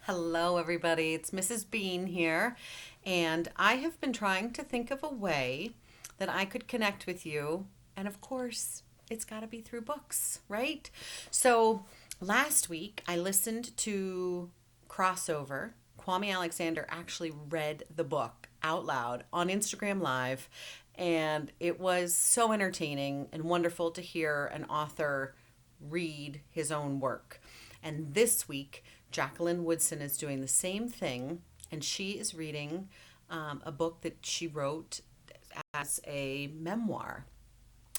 Hello, everybody. It's Mrs. Bean here, and I have been trying to think of a way that I could connect with you. And of course, it's got to be through books, right? So last week, I listened to Crossover. Kwame Alexander actually read the book out loud on Instagram Live, and it was so entertaining and wonderful to hear an author read his own work. And this week, Jacqueline Woodson is doing the same thing, and she is reading a book that she wrote as a memoir.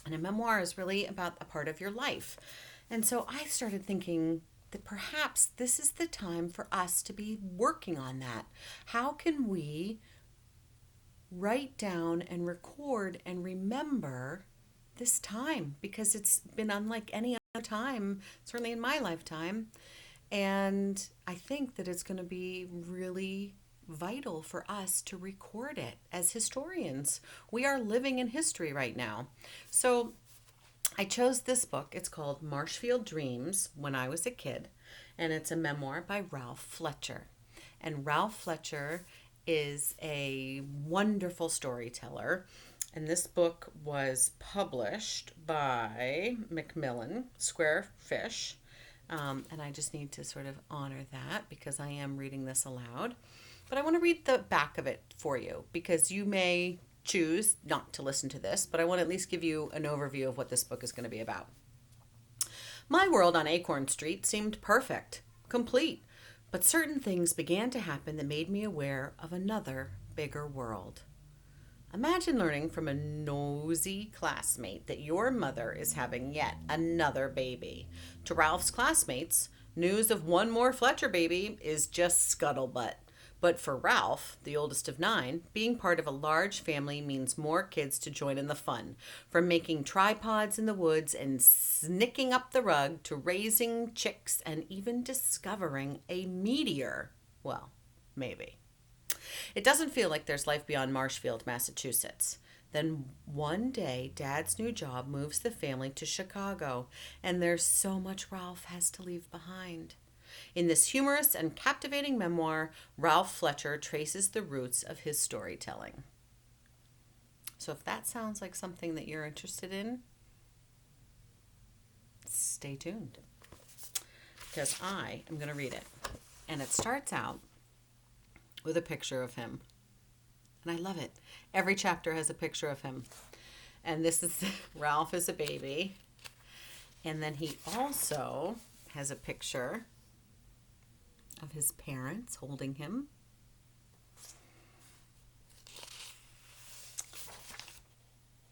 And a memoir is really about a part of your life. And so I started thinking that perhaps this is the time for us to be working on that. How can we write down and record and remember this time? Because it's been unlike any other time, certainly in my lifetime. And I think that it's going to be really vital for us to record it as historians. We are living in history right now. So I chose this book. It's called Marshfield Dreams When I Was a Kid, and it's a memoir by Ralph Fletcher. And Ralph Fletcher is a wonderful storyteller. And this book was published by Macmillan Square Fish. And I just need to sort of honor that because I am reading this aloud. But I want to read the back of it for you because you may choose not to listen to this, but I want to at least give you an overview of what this book is going to be about. My world on Acorn Street seemed perfect, complete, but certain things began to happen that made me aware of another, bigger world. Imagine learning from a nosy classmate that your mother is having yet another baby. To Ralph's classmates, news of one more Fletcher baby is just scuttlebutt. But for Ralph, the oldest of 9, being part of a large family means more kids to join in the fun. From making tripods in the woods and snicking up the rug to raising chicks and even discovering a meteor. Well, maybe. It doesn't feel like there's life beyond Marshfield, Massachusetts. Then one day, Dad's new job moves the family to Chicago, and there's so much Ralph has to leave behind. In this humorous and captivating memoir, Ralph Fletcher traces the roots of his storytelling. So if that sounds like something that you're interested in, stay tuned because I am going to read it. And it starts out with a picture of him. And I love it. Every chapter has a picture of him. And this is Ralph as a baby. And then he also has a picture of his parents holding him.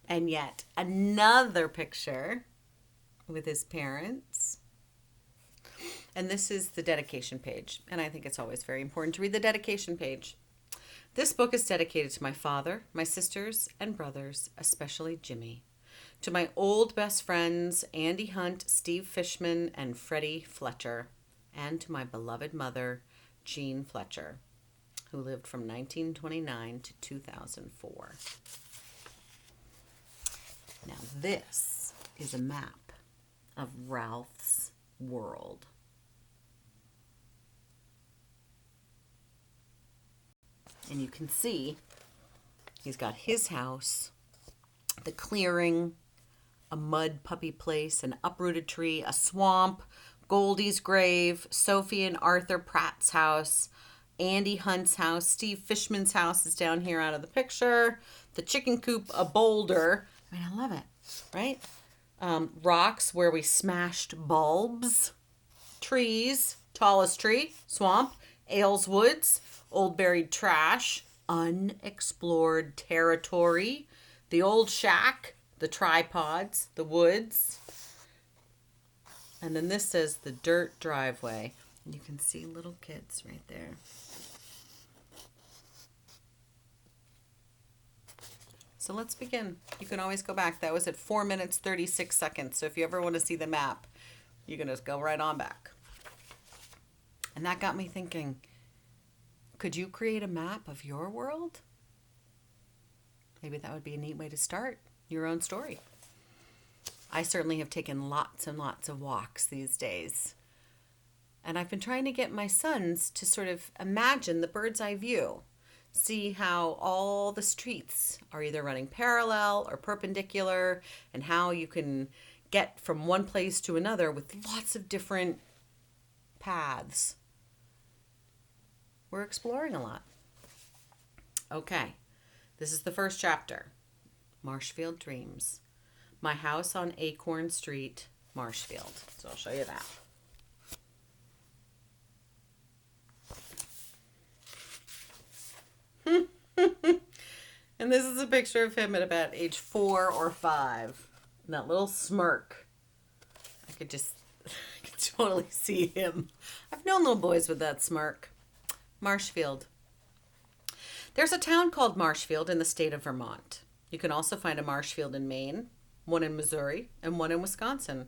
And yet another picture with his parents. And this is the dedication page. And I think it's always very important to read the dedication page. This book is dedicated to my father, my sisters, and brothers, especially Jimmy. To my old best friends, Andy Hunt, Steve Fishman, and Freddie Fletcher. And to my beloved mother, Jean Fletcher, who lived from 1929 to 2004. Now this is a map of Ralph's world. And you can see he's got his house, the clearing, a mud puppy place, an uprooted tree, a swamp, Goldie's grave, Sophie and Arthur Pratt's house, Andy Hunt's house, Steve Fishman's house is down here out of the picture, the chicken coop, a boulder. I mean, I love it, right? Rocks where we smashed bulbs, trees, tallest tree, swamp, Ailes Woods, old buried trash, unexplored territory, the old shack, the tripods, the woods. And then this says the dirt driveway. And you can see little kids right there. So let's begin. You can always go back. That was at 4 minutes, 36 seconds. So if you ever want to see the map, you can just go right on back. And that got me thinking, could you create a map of your world? Maybe that would be a neat way to start your own story. I certainly have taken lots and lots of walks these days. And I've been trying to get my sons to sort of imagine the bird's eye view, see how all the streets are either running parallel or perpendicular, and how you can get from one place to another with lots of different paths. We're exploring a lot. Okay, this is the first chapter. Marshfield Dreams. My house on Acorn Street, Marshfield. So I'll show you that. And this is a picture of him at about age 4 or 5. And that little smirk. I could totally see him. I've known little boys with that smirk. Marshfield. There's a town called Marshfield in the state of Vermont. You can also find a Marshfield in Maine, one in Missouri, and one in Wisconsin.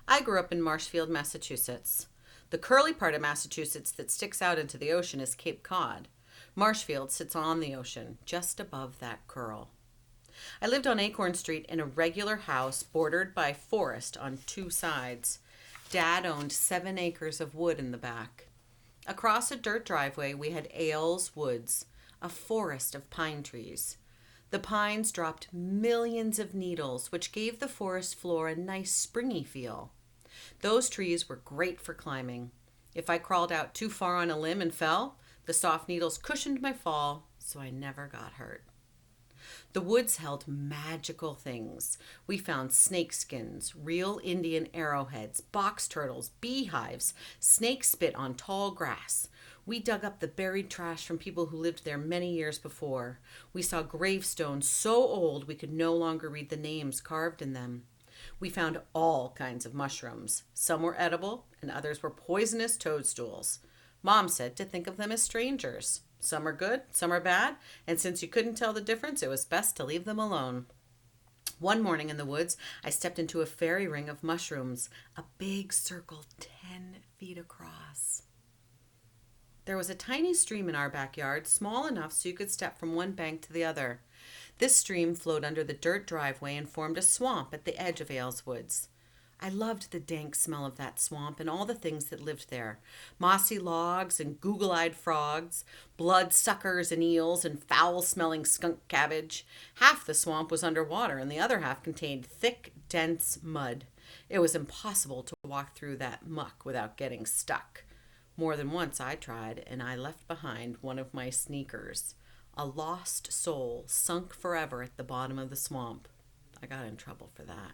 I grew up in Marshfield, Massachusetts. The curly part of Massachusetts that sticks out into the ocean is Cape Cod. Marshfield sits on the ocean, just above that curl. I lived on Acorn Street in a regular house bordered by forest on 2 sides. Dad owned 7 acres of wood in the back. Across a dirt driveway, we had Ailes Woods, a forest of pine trees. The pines dropped millions of needles, which gave the forest floor a nice springy feel. Those trees were great for climbing. If I crawled out too far on a limb and fell, the soft needles cushioned my fall, so I never got hurt. The woods held magical things. We found snake skins, real Indian arrowheads, box turtles, beehives, snake spit on tall grass. We dug up the buried trash from people who lived there many years before. We saw gravestones so old we could no longer read the names carved in them. We found all kinds of mushrooms. Some were edible and others were poisonous toadstools. Mom said to think of them as strangers. Some are good, some are bad, and since you couldn't tell the difference, it was best to leave them alone. One morning in the woods, I stepped into a fairy ring of mushrooms, a big circle 10 feet across. There was a tiny stream in our backyard, small enough so you could step from one bank to the other. This stream flowed under the dirt driveway and formed a swamp at the edge of Ailes Woods. I loved the dank smell of that swamp and all the things that lived there. Mossy logs and google-eyed frogs, bloodsuckers and eels and foul-smelling skunk cabbage. Half the swamp was underwater and the other half contained thick, dense mud. It was impossible to walk through that muck without getting stuck. More than once I tried, and I left behind one of my sneakers. A lost soul sunk forever at the bottom of the swamp. I got in trouble for that.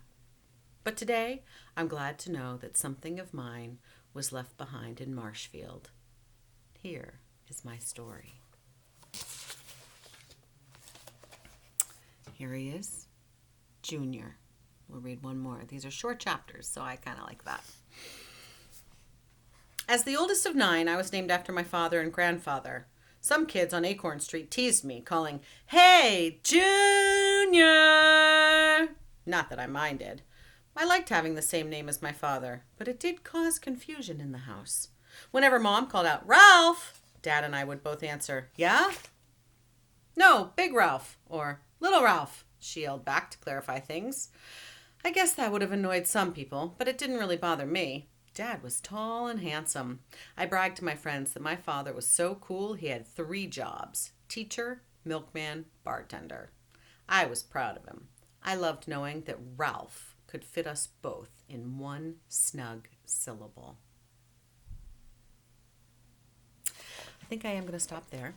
But today, I'm glad to know that something of mine was left behind in Marshfield. Here is my story. Here he is, Junior. We'll read one more. These are short chapters, so I kind of like that. As the oldest of 9, I was named after my father and grandfather. Some kids on Acorn Street teased me, calling, "Hey, Junior!" Not that I minded. I liked having the same name as my father, but it did cause confusion in the house. Whenever Mom called out, "Ralph!" Dad and I would both answer, "Yeah?" "No, Big Ralph," or "Little Ralph," she yelled back to clarify things. I guess that would have annoyed some people, but it didn't really bother me. Dad was tall and handsome. I bragged to my friends that my father was so cool he had 3 jobs: teacher, milkman, bartender. I was proud of him. I loved knowing that Ralph could fit us both in one snug syllable. I think I am going to stop there,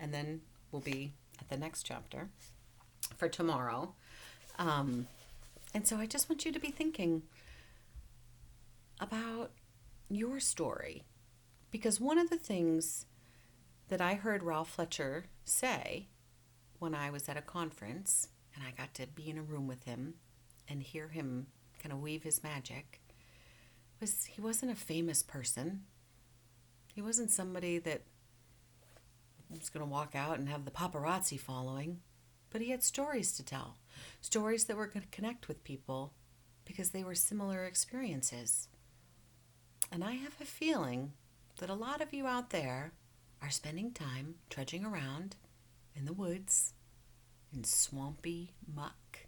and then we'll be at the next chapter for tomorrow. And so I just want you to be thinking about your story, because one of the things that I heard Ralph Fletcher say when I was at a conference and I got to be in a room with him and hear him kind of weave his magic was he wasn't a famous person. He wasn't somebody that was going to walk out and have the paparazzi following, but he had stories to tell, stories that were going to connect with people because they were similar experiences. And I have a feeling that a lot of you out there are spending time trudging around in the woods in swampy muck.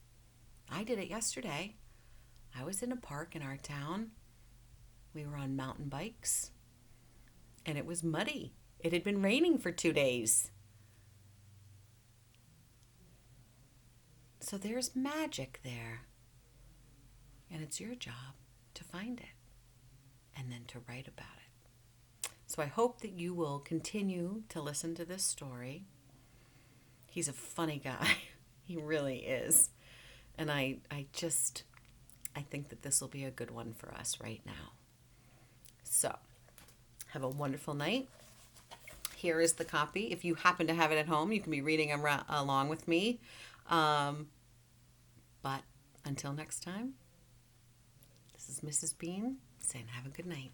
I did it yesterday. I was in a park in our town, We were on mountain bikes, and it was muddy. It had been raining for 2 days. So there's magic there. And it's your job to find it and then to write about it. So I hope that you will continue to listen to this story. He's a funny guy. He really is. And I think that this will be a good one for us right now. So, have a wonderful night. Here is the copy. If you happen to have it at home, you can be reading along with me. But until next time, this is Mrs. Bean saying have a good night.